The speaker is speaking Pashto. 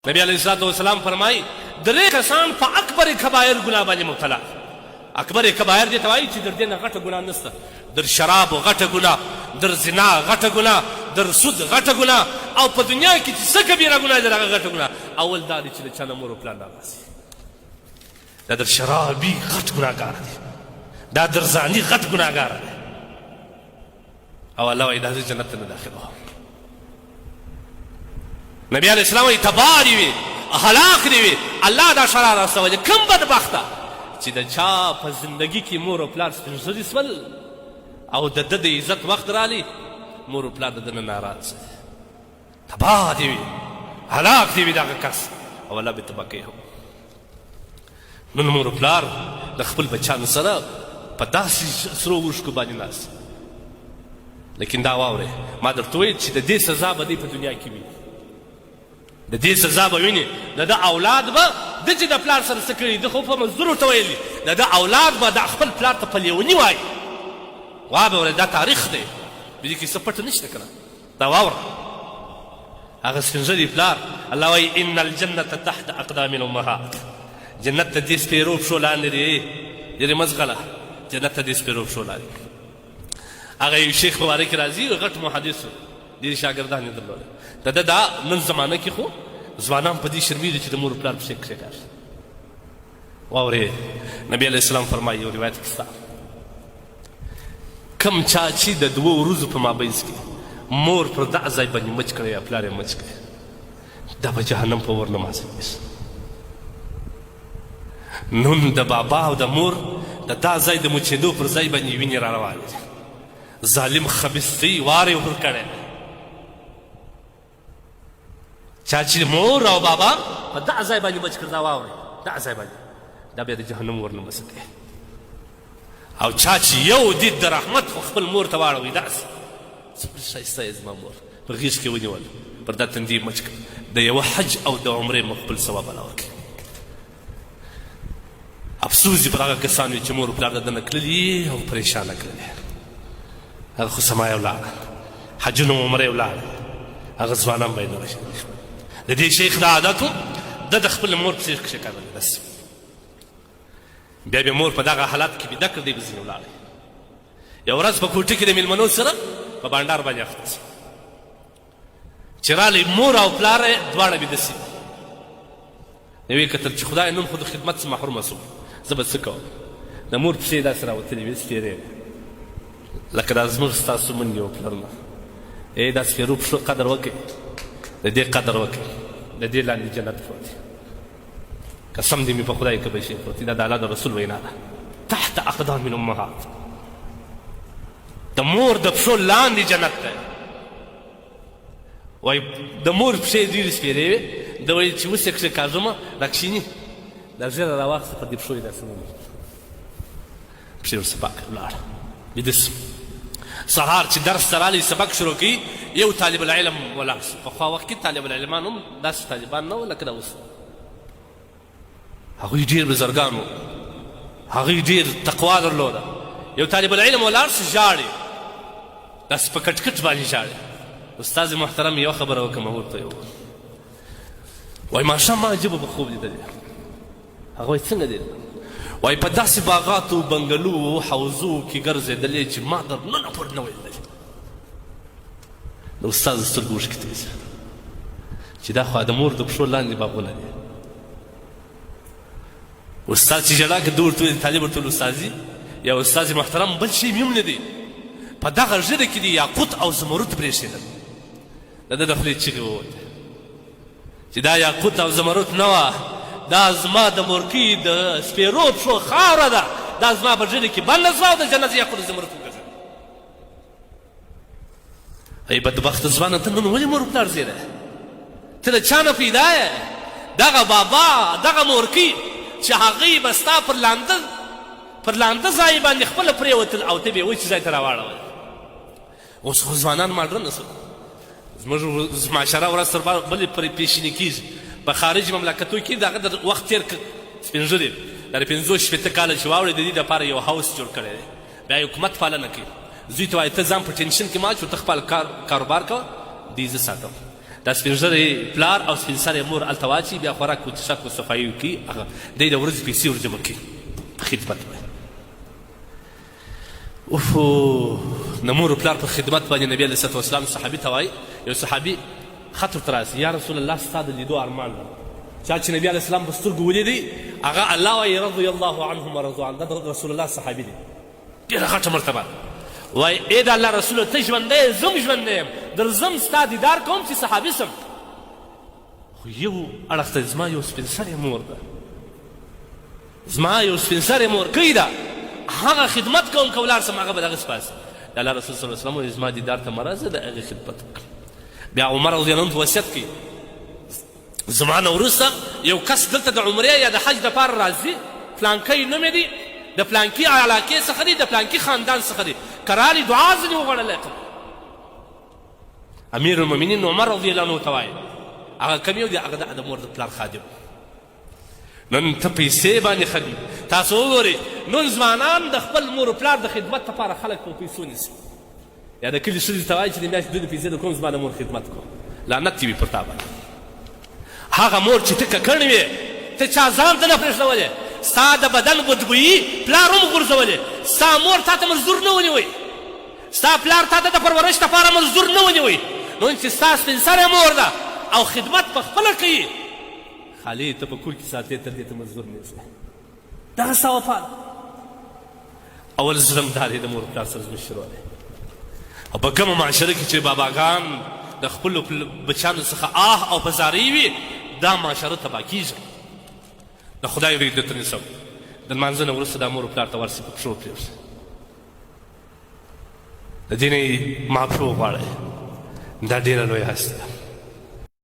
نبی علیه الصلاة والسلام فرمایي 3 کسان په اکبر کبایر ګناه باندې مبتلا. اکبر کبایر دې ته وایي چې در دې نه غټه ګناه نشته. در شراب غټه ګناه، در زنا غټه ګناه، در سود غټه ګناه، او په دنیا کې چې څه کبیره ګناه ده هغه غټه ګناه اول دا دی چې د چا نه مور و پلار راباسي. دا در شرابي غټ ګناهګار دی، دا در زاني غټ ګناهګار دی، او الله وایي دا زه جنت ته نه داخلوم. نبی علیه السلام وایي تباه دې وي، هلاک دې وي، الله دا شرار راستولی. کوم بدبخته چې د چا په زندګي کې مور او پلار سپین ږیري سول او د ده د عزت وخت رالی، مور او پلار د ده نه ناراض دی، تباه دې وي، هلاک دې وي دغه کس، او الله به تباه کوي. نن مور او پلار د خپل بچیانو سره په داسې سرو اوښکو باندې ناست. لیکن دا واورئ، ما درته وویل چې د دې سزا به دی په دنیا کې وي، د دې سزا به ویني. د ده اولاد به ده چې د پلار سره څه کړي، ده خو په مزدور ورته ویلي، د ده اولاد به د خپل پلار ته په لیوني وایي. وا به دا تاریخ دی، په دې کې څه پټ نشته که نه. دا واوره هغه سپین ږیري پلار، الله وایي ان الجنة تحت اقدام الامهات، جنت ته دې سپېرو پښو لاندې دی. ډېرې مزغله جنت ته دې سپېرو پښو لاندې. هغه یو شیخ مبارک راځي، غټ محدث و، ډېرې شاګردان یې درلوده. د ده دا نن زمانه کې خو ځوانان په دې شرمېږي چې د مور پلار پسې کښې کار. واورې نبي علیه السلام فرمایي یو روایت کې ستا کم چا چې د 2 ورځو په مابینځ کې مور پر دغه ځای باندې مچ کړی یا پلار یې مچ کړی، دا به جهنم په ور نه مازوي. نن د بابا او د مور د دا ځای د مچېدو پر ځای باندې وینې را روانې دي. ظالم خبیث دی، وار یې ور کړی. چا چې مور او بابا په دغه ځای باندې مچ کړ، دا واورئ دغه ځای باندې، دا بیا د جهنم ور نه مسه کوي. او چا چې یو دید د رحمت خو خپل مور ته واړوي، داسې څومره ښایسته یې زما مور، په غېږ کې ونیول، پر دا تندي مچ کړ، د یوه حج او د عمرې مقبل ثواب الله ورکړي. افسوس دې پر هغه کسان وي چې مور پلار د ده نه کړلي او پریشانه کړلي. هغه خو سمایه ولاړه، حجونه عمرې ولاړه، هغه ځوانان به یې نه راشي. د دې شیخ د عادت و ده د خپل مور پسې کښې کړلی، بس بیا به مور په دغه حالت کې بیده کړ، دی به ځینې ولاړی. یو ورځ په کوټه کې د مېلمنو سره په بانډار باندې اخته شو، چې رالی مور او پلار یې دواړه بیده شي. یوې کتل چې خدای نن خو د خدمت څخه محرومه شو، زه به څه کوم. د مور پسې یې داسې راوتلې وې سپېرې، لکه دا زموږ ستاسو منډې او پلرونه. دا سپېرو پښو قدر وکړئ، د دې قدر وکړئ، د دې لاندې جنت پروت دی. قسم دې مې په خدای که به شي پروت دی. دا د الله د رسول وینا ده، تحت اقدام الامهات، د مور د پښو لاندې جنت دی. وایي د مور پښې ډېرې سپېرې وې، ده ویل چې اوس یې کښې کاږمه را کښېني، دا ژېره را واخېسته، پر دې پښو یې داسې ونیول، پښې ورسه پاکه ولاړه، بیده شو. سهار چې درس ته رالی سبق شروع کوي، یو طالب العلم ولاړ شو. پخوا وخت کې طالب العلمان هم داسې طالبان نه وو لکه دا اوس. هغوی ډېر بزرګان وو، هغوی ډېر تقوا درلوده. یو طالب العلم ولاړ شو، ژاړي، داسې په کټ کټ باندې ژاړي. استاذ محترم یوه خبره وکړم، ورته یې وایي ماښام ما عجیبه به خوب لیدلی. هغه وایي څنګه دی؟ وایي په داسې باغاتو، بنګلو، حوزو کې ګرځېدلې چې ما در ننه پورې نه وه لیدلې. د استاد سترګو اوښکې تېز چې دا خو د مور د پښو لاندې باغونه دي. استاد چې ژړا که ده ورته ویل، طالب ورته ویل استاذي یا استاذ محترم بل شی هم نه دی، په دغه ژېره کې دي یاقوت او زمرد برېښېدل. د ده د خولې چغې ووتې چې دا یاقوت او زمرد نه وه، دا زما د مورکۍ د سپېرو پښو خاوره ده، دا زما په ژېره کې بنده شوه او د جنت یاقوت زمرد وګرځېدل. ای بدبخته ځوانه، ته نن ولې مور پلار زیری؟ ته د چا نه پیدا یې؟ دغه بابا، دغه مورکۍ چې هغوی به ستا پر لانده ځای باندې خپله پرېوتل او ته به یې وایي چې ځای ته راواړوئ. اوس خو ځوانان ماډرنه شول، زموږ معاشره ورځ تر بلې پرې پیشیني کېږي. په خارج مملکتو کې د هغه د وخت تېر سپین ږیري د 50-60 کاله چې واوړي، د دې دپاره یو هاوس جوړ کړی دی، بیا یې حکومت پالنه کوي. زوی ته وایي ته ځان په ټینشن کې مه اچو، ته خپل کاروبار کوه، دې زه ساتم. دا سپین ږیری پلار او سپین سرې مور هلته واچي بیا خوراک و څښاک و صفایي وکړي هغه دی د ورځې پیسې ورجمع کړي خدمت باندې د مور و پلار په خدمت باندې نبي علیه صلات وسلام صحابي ته وایي یو صحابي خط ورته راسي یا رسول الله ستا د لیدو ارمان لرم چا چې نبي علیه السلام په سترګو ولیدی هغه الله وایي رضی الله عنهم ورضوا عنه دا رسول الله صحابي دی ډېره غټه مرتبه وایي ای د الله رسوله ته ژوندی زم ژوندی یم درځم ستا دیدار کوم چې صحابي سم خو یو اړخ ته زما یو سپین سرې مور ده زما یو سپین سرې مور کوي ده هغه خدمت کوم که ولاړ سم هغه به دغسې پاسي د الله رسول صلی الله علیه وسلم وایي زما دیدار ته مه راځه د هغې خدمت وکړه بیا عمر رضی الله عنه وصیت کوي زما نه وروسته یو کس دلته د عمرې یا د حج دپاره راځي فلانکی نوم یې دی د فلانکي علاقې څخه دی د فلانکي خاندان څخه دی که رالي دعا ځینې وغواړلی امیر المؤمنین عمر رضی الله عنه ته وایي هغه کم یو دی هغه د مور د پلار خادم نن ته پیسې باندې خدمي تاسو وګورئ نن ځوانان د خپل مور و پلار د خدمت لپاره خلک په پیسو نیسي یا د کلي ښځې ته وایي چې د میاشتې دوی د پیسې د کوم زما د مور خدمت کوم لعنت دې وي پر تا باندې هغه مور چې ته ککړ وې ته چا ځان ته نه پرېښودولې ستا د بدن بدبویي پلار هم غورځولې ستا مور تا ته مزدور نه ونیوی ستا پلار تا ته د پرورش لپاره مزدور نه ونیوی نو چې ستا سپین سرې مور ده او خدمت په خپله کوي خالي ته په کور کې ساتې تر دې ته مزدور نیسې دغه ستا وفا ده اول ظلم دا دی د مور پلار سره زموږ شروع دی او په کومه معاشره کې چې باباګان د خپلو بچیانو څخه آه او بزارۍ وي دا معاشره تباه کېږي د خدای وریږدو ته نیسم د لمانځه نه وروسته دا مور و پلار ته ورسي په پښو پرېږدي د دې نه یې معافي وغواړئ دا ډېره لویه هستي ده